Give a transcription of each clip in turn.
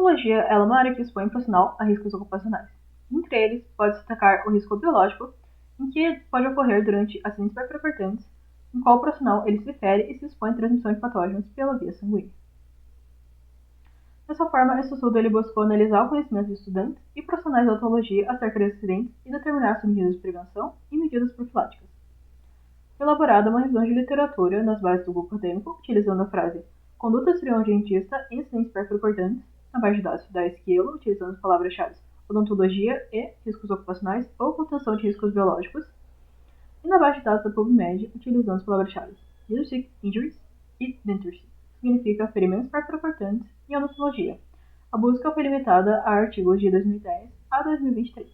odontologia é uma área que expõe o profissional a riscos ocupacionais. Entre eles, pode destacar o risco biológico, em que pode ocorrer durante acidentes percutantes, em qual o profissional ele se fere e se expõe à transmissão de patógenos pela via sanguínea. Dessa forma, esse estudo ele buscou analisar o conhecimento de estudantes e profissionais da odontologia acerca desses acidentes e determinar as medidas de prevenção e medidas profiláticas. Foi elaborada uma revisão de literatura nas bases do grupo acadêmico, utilizando a frase conduta cirurgião-dentista em acidentes percutantes, na base de dados da Esquilo, utilizando as palavras-chave odontologia e riscos ocupacionais ou contenção de riscos biológicos, e na base de dados da PubMed, utilizando as palavras-chave leadership injuries e dentistry, significa ferimentos percutantes e odontologia. A busca foi limitada a artigos de 2010 a 2023.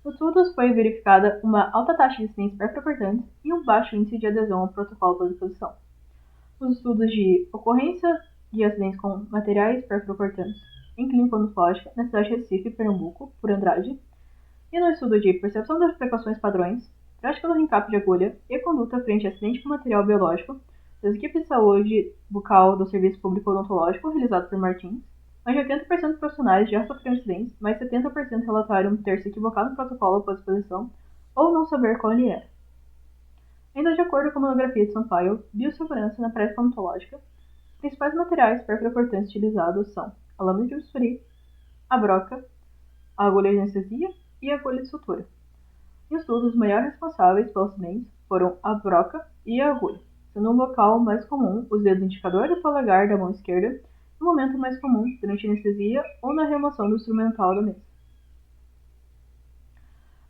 Nos estudos foi verificada uma alta taxa de acidentes percutantes e um baixo índice de adesão ao protocolo de exposição. Nos estudos de ocorrência de acidentes com materiais percutantes em clínica odontológica na cidade de Recife, Pernambuco, por Andrade, e no estudo de percepção das precauções padrões, prática do reencape de agulha e conduta frente a acidente com material biológico das equipes de saúde bucal do Serviço Público Odontológico, realizado por Martins, mais de 80% dos profissionais já sofreram acidentes, mais 70% relataram ter se equivocado no protocolo após exposição ou não saber qual ele era. Ainda de acordo com a monografia de Sampaio, Biossegurança na Prática Odontológica, os principais materiais percutantes utilizados são a lâmina de bisturi, a broca, a agulha de anestesia e a agulha de sutura. Em estudos, os maiores responsáveis pelos acidentes foram a broca e a agulha, sendo no local mais comum os dedos indicador e polegar da mão esquerda, no momento mais comum durante a anestesia ou na remoção do instrumental da mesa.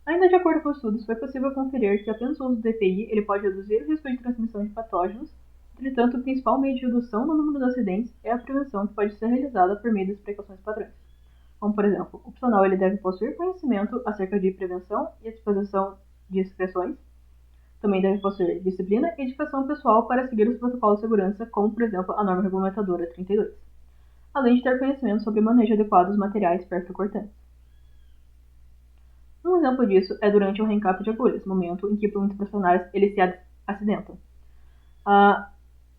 Ainda de acordo com estudos, foi possível conferir que apenas o uso do EPI ele pode reduzir o risco de transmissão de patógenos. Entretanto, o principal meio de redução no número de acidentes é a prevenção que pode ser realizada por meio das precauções padrões. Como, por exemplo, o profissional ele deve possuir conhecimento acerca de prevenção e exposição de excreções. Também deve possuir disciplina e educação pessoal para seguir os protocolos de segurança, como, por exemplo, a norma regulamentadora 32. Além de ter conhecimento sobre o manejo adequado dos materiais percutantes. Um exemplo disso é durante o reencape de agulhas, momento em que muitos profissionais eles se acidentam.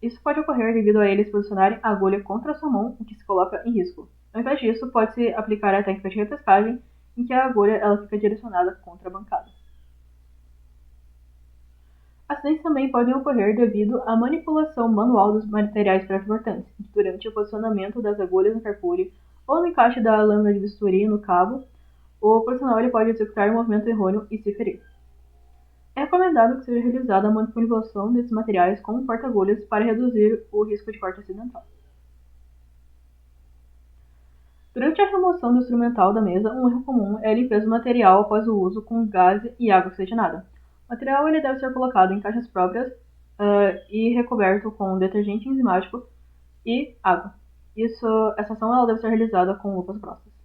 Isso pode ocorrer devido a eles posicionarem a agulha contra a sua mão, o que se coloca em risco. Ao invés disso, pode-se aplicar a técnica de repescagem, em que a agulha ela fica direcionada contra a bancada. Acidentes também podem ocorrer devido à manipulação manual dos materiais percutantes, durante o posicionamento das agulhas no carpure ou no encaixe da lâmina de bisturi no cabo, o profissional ele pode executar um movimento errôneo e se ferir. É recomendado que seja realizada a manipulação desses materiais com um porta-agulhas para reduzir o risco de corte acidental. Durante a remoção do instrumental da mesa, um erro comum é a limpeza do material após o uso com gás e água oxigenada. O material ele deve ser colocado em caixas próprias e recoberto com detergente enzimático e água. Essa ação ela deve ser realizada com luvas grossas.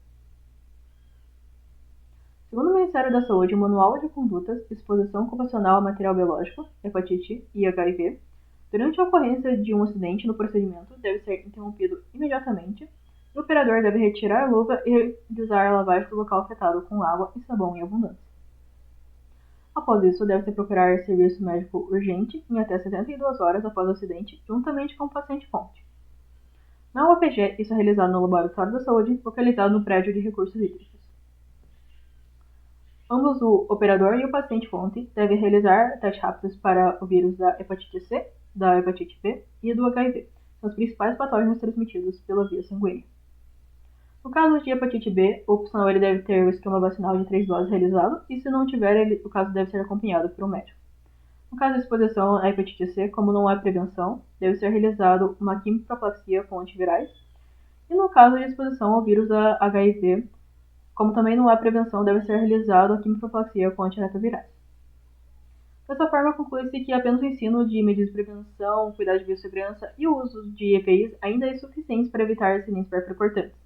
Segundo o Ministério da Saúde, o Manual de Condutas, Exposição Ocupacional a Material Biológico, Hepatite e HIV, durante a ocorrência de um acidente no procedimento, deve ser interrompido imediatamente e o operador deve retirar a luva e realizar a lavagem do local afetado com água e sabão em abundância. Após isso, deve-se procurar serviço médico urgente em até 72 horas após o acidente, juntamente com o paciente-fonte. Na UFG, isso é realizado no Laboratório da Saúde, localizado no prédio de recursos hídricos. Ambos, o operador e o paciente-fonte, devem realizar testes rápidos para o vírus da hepatite C, da hepatite B e do HIV, são os principais patógenos transmitidos pela via sanguínea. No caso de hepatite B, o profissional ele deve ter o esquema vacinal de 3 doses realizado e, se não tiver, o caso deve ser acompanhado por um médico. No caso de exposição à hepatite C, como não há prevenção, deve ser realizado uma quimioprofilaxia com antivirais. E no caso de exposição ao vírus da HIV, como também não há prevenção, deve ser realizado a quimioprofilaxia com antirretrovirais. Dessa forma, conclui-se que apenas o ensino de medidas de prevenção, cuidado de biossegurança e o uso de EPIs ainda é suficiente para evitar acidentes percutantes.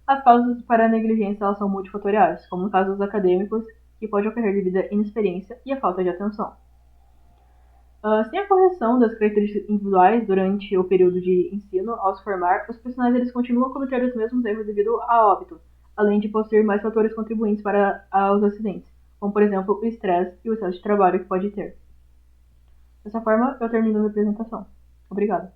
As causas para a negligência elas são multifatoriais, como no caso dos acadêmicos, que pode ocorrer devido à inexperiência e à falta de atenção. Sem a correção das características individuais durante o período de ensino, ao se formar, os profissionais eles continuam a cometer os mesmos erros devido a óbito, além de possuir mais fatores contribuintes para os acidentes, como por exemplo o estresse e o excesso de trabalho que pode ter. Dessa forma, eu termino a minha apresentação. Obrigada.